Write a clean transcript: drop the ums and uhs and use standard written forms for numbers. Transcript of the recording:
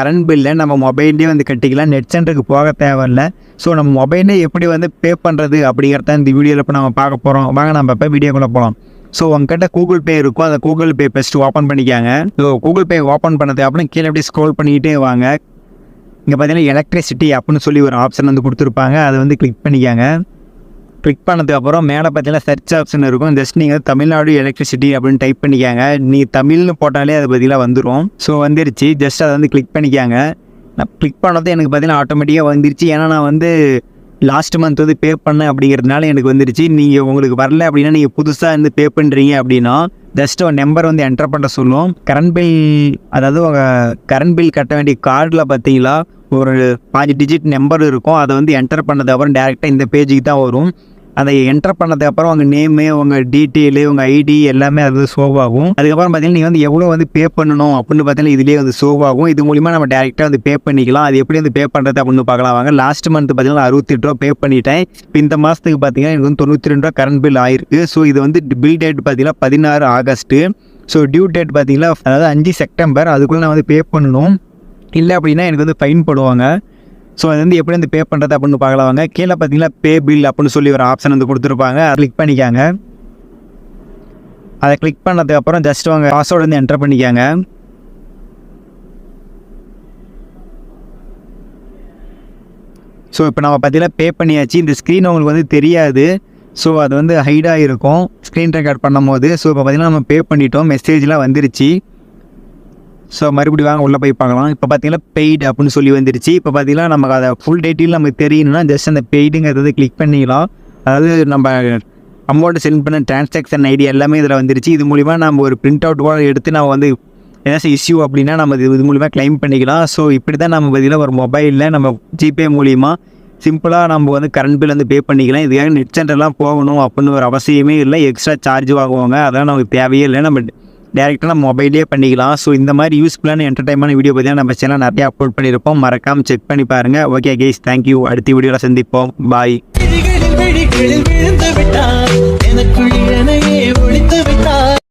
Current பில்லை நம்ம மொபைல்லேயே வந்து கட்டிக்கலாம், நெட் சென்டருக்கு போக தேவையில்லை. ஸோ நம்ம மொபைல்லே எப்படி வந்து பே பண்ணுறது அப்படிங்கிறத இந்த வீடியோவில் இப்போ நம்ம பார்க்க போகிறோம். வாங்க நம்ம இப்போ வீடியோக்குள்ளே போகலாம். ஸோ உங்ககிட்ட கூகுள் பே இருக்கும், அந்த கூகுள் பே ஃபஸ்ட்டு ஓப்பன் பண்ணிக்காங்க. ஸோ கூகுள் பே ஓப்பன் பண்ணது அப்புறம் கீழே அப்படியே ஸ்க்ரோல் பண்ணிக்கிட்டே வாங்க. இங்கே பார்த்தீங்கன்னா எலக்ட்ரிசிட்டி அப்படின்னு சொல்லி ஒரு ஆப்ஷன் வந்து கொடுத்துருப்பாங்க, அதை வந்து கிளிக் பண்ணிக்காங்க. கிளிக் பண்ணதுக்கு அப்புறம் மேலே பார்த்தீங்கன்னா சர்ச் ஆப்ஷன் இருக்கும். ஜஸ்ட் நீங்கள் தமிழ்நாடு எலக்ட்ரிசிட்டி அப்படின்னு டைப் பண்ணிக்காங்க. நீங்கள் தமிழ்னு போட்டாலே அது பார்த்தீங்கன்னா வந்துடும். ஸோ வந்துருச்சு, ஜஸ்ட் அதை வந்து கிளிக் பண்ணிக்காங்க. நான் கிளிக் பண்ணது எனக்கு பார்த்தீங்கன்னா ஆட்டோமேட்டிக்காக வந்துருச்சு. ஏன்னா நான் வந்து லாஸ்ட் மந்த் வந்து பே பண்ணேன் அப்படிங்கிறதுனால எனக்கு வந்துருச்சு. நீங்கள் உங்களுக்கு வரல அப்படின்னா நீங்கள் புதுசாக வந்து பே பண்ணுறீங்க அப்படின்னா ஜஸ்ட் ஒரு நம்பர் வந்து என்டர் பண்ண சொல்லும். கரண்ட் பில், அதாவது உங்கள் கரண்ட் பில் கட்ட வேண்டிய கார்டில் பார்த்தீங்களா ஒரு 5 டிஜிட் நம்பர் இருக்கும். அதை வந்து என்டர் பண்ணது அப்புறம் டேரெக்டாக இந்த பேஜுக்கு தான் வரும். அதை என்டர் பண்ணதுக்கப்புறம் உங்கள் நேமு, உங்கள் டீட்டெயிலு, உங்கள் ஐடி எல்லாமே அது ஷோவ் ஆகும். அதுக்கப்புறம் பார்த்தீங்கன்னா நீங்கள் வந்து எவ்வளோ வந்து பே பண்ணணும் அப்படின்னு பார்த்தீங்கன்னா இதிலே வந்து ஷோவ் ஆகும். இது மூலிமா நம்ம டேரெக்டாக வந்து பே பண்ணிக்கலாம். அது எப்படி வந்து பே பண்ணுறது அப்படின்னு பார்க்கலாம் வாங்க. லாஸ்ட் மந்த் பார்த்தீங்கன்னா 68 ரூபா பே பண்ணிட்டேன். இப்போ இந்த மாதத்துக்கு பார்த்தீங்கன்னா எனக்கு வந்து 92 ரூபா கரண்ட் பில் ஆயிருக்கு. ஸோ இது வந்து பில் டேட் பார்த்தீங்கன்னா 16 ஆகஸ்ட்டு. ஸோ டியூ டேட் பார்த்தீங்கன்னா அதாவது 5 செப்டம்பர். அதுக்குள்ளே நான் வந்து பே பண்ணணும். இல்லை அப்படின்னா எனக்கு வந்து ஃபைன் போடுவாங்க. ஸோ அது வந்து எப்படி வந்து பே பண்ணுறது அப்படின்னு பார்க்கலாம் வாங்க. கீழே பார்த்தீங்கன்னா பே பில் அப்படின்னு சொல்லி ஒரு ஆப்ஷன் வந்து கொடுத்துருப்பாங்க, அதை கிளிக் பண்ணிக்காங்க. அதை கிளிக் பண்ணதுக்கப்புறம் ஜஸ்ட் அவங்க பாஸ்வேர்டு வந்து என்டர் பண்ணிக்காங்க. ஸோ இப்போ நம்ம பார்த்தீங்கன்னா பே பண்ணியாச்சு. இந்த ஸ்க்ரீன் உங்களுக்கு வந்து தெரியாது. ஸோ அது வந்து ஹைடாக இருக்கும் ஸ்க்ரீன் ரெக்கார்ட் பண்ணும் போது. ஸோ இப்போ பார்த்தீங்கன்னா நம்ம பே பண்ணிட்டோம், மெசேஜ்லாம் வந்துருச்சு. ஸோ மறுபடியும் வாங்க உள்ளே போய் பார்க்கலாம். இப்போ பார்த்தீங்கன்னா பெய்டு அப்படின்னு சொல்லி வந்துருச்சு. இப்போ பார்த்தீங்கன்னா நமக்கு அதை ஃபுல் டீட்டெயில் நமக்கு தெரியணும்னா ஜஸ்ட் அந்த பெய்டுங்கிறது கிளிக் பண்ணிக்கலாம். அதாவது நம்ம அமௌண்ட்டு சென்ட் பண்ண டிரான்சாக்ஷன் ஐடி எல்லாமே இதில் வந்துருச்சு. இது மூலிமா நம்ம ஒரு பிரிண்ட் அவுட் கூட எடுத்து நம்ம வந்து ஏதாச்சும் இஷ்யூ அப்படின்னா நம்ம இது மூலிமா கிளைம் பண்ணிக்கலாம். ஸோ இப்படி தான் நம்ம பார்த்தீங்கன்னா ஒரு மொபைலில் நம்ம ஜிபே மூலிமா சிம்பிளாக நம்ம வந்து கரண்ட் பில் வந்து பே பண்ணிக்கலாம். இதுக்காக நெட் சென்டர்லாம் போகணும் அப்படின்னு ஒரு அவசியமே இல்லை. எக்ஸ்ட்ரா சார்ஜ் வாங்குவாங்க, அதெல்லாம் நமக்கு தேவையே இல்லை. நம்ம டேரெக்டாக நம்ம மொபைலே பண்ணிக்கலாம். ஸோ இந்த மாதிரி யூஸ்ஃபுல்லான என்டர்டைன்மெண்ட் வீடியோ பார்த்தீங்கன்னா நம்ம சேனல் நிறையா அப்லோட் பண்ணியிருப்போம். மறக்காமல் செக் பண்ணி பாருங்கள். Okay guys, thank you. அடுத்த வீடியோவில் சந்திப்போம். பாய்.